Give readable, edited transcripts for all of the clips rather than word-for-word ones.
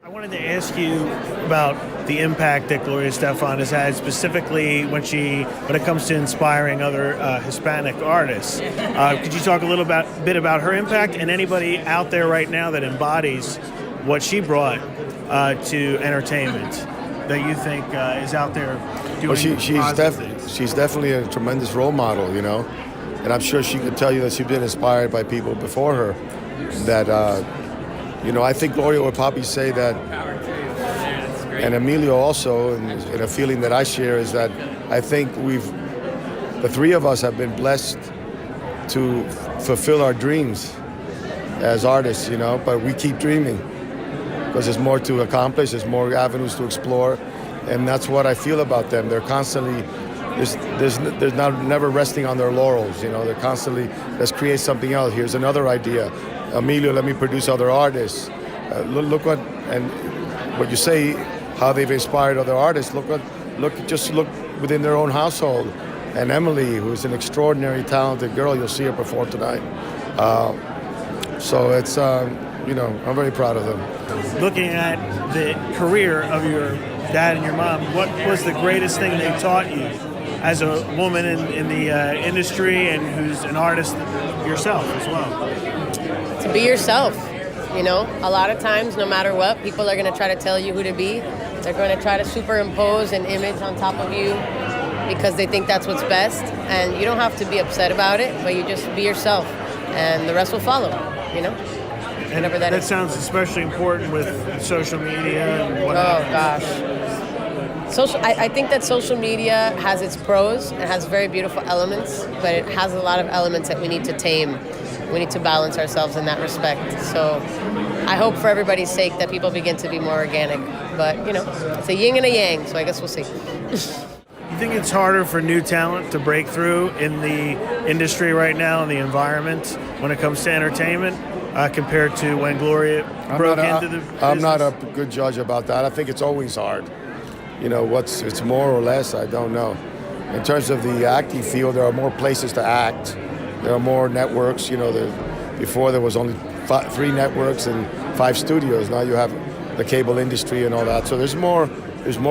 I wanted to ask you about the impact that Gloria Estefan has had, specifically when it comes to inspiring other Hispanic artists. Could you talk a little bit about her impact and anybody out there right now that embodies what she brought to entertainment that you think is out there doing positive things? She's definitely a tremendous role model, and I'm sure she could tell you that she's been inspired by people before her. That I think Gloria would probably say that, and Emilio also, and a feeling that I share is that I think the three of us have been blessed to fulfill our dreams as artists, but we keep dreaming because there's more to accomplish, there's more avenues to explore, and that's what I feel about them. They're constantly, there's never resting on their laurels, they're constantly, let's create something else, here's another idea. Emilio, let me produce other artists. Look what you say, how they've inspired other artists. Just look within their own household. And Emily, who's an extraordinary, talented girl, you'll see her perform tonight. So it's, I'm very proud of them. Looking at the career of your dad and your mom, what was the greatest thing they taught you as a woman in the industry and who's an artist yourself as well? To be yourself. A lot of times, no matter what, people are going to try to tell you who to be. They're going to try to superimpose an image on top of you because they think that's what's best. And you don't have to be upset about it, but you just be yourself, and the rest will follow. Whatever that is. Sounds especially important with social media and whatnot. Oh gosh. I think that social media has its pros. It has very beautiful elements, but it has a lot of elements that we need to tame. We need to balance ourselves in that respect. So I hope for everybody's sake that people begin to be more organic. But, it's a yin and a yang, so I guess we'll see. You think it's harder for new talent to break through in the industry right now, in the environment, when it comes to entertainment, compared to when Gloria broke into the business? I'm not a good judge about that. I think it's always hard. It's more or less, I don't know. In terms of the acting field, there are more places to act. There are more networks. Before there was only 3 networks and 5 studios. Now you have the cable industry and all that. So there's more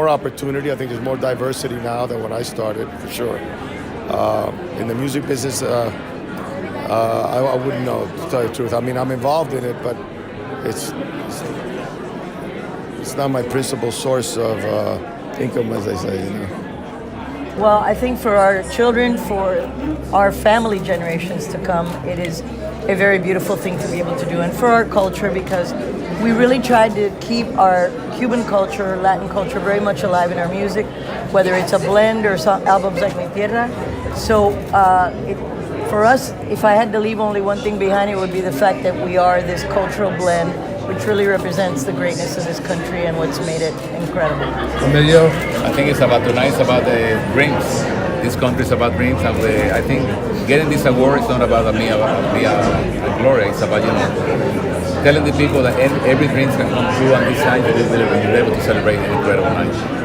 opportunity. I think there's more diversity now than when I started, for sure. In the music business, I wouldn't know, to tell you the truth. I mean, I'm involved in it, but it's not my principal source of income, as I say. Well, I think for our children, for our family generations to come, it is a very beautiful thing to be able to do. And for our culture, because we really tried to keep our Cuban culture, Latin culture very much alive in our music, whether it's a blend or some albums like Mi Tierra. So for us, if I had to leave only one thing behind, it would be the fact that we are this cultural blend, which really represents the greatness of this country and what's made it incredible. Emilio, I think it's about tonight, it's about the dreams. This country is about dreams, and I think getting this award is not about me, about Gloria. It's about telling the people that every dream can come true, and this night you're able to celebrate an incredible night.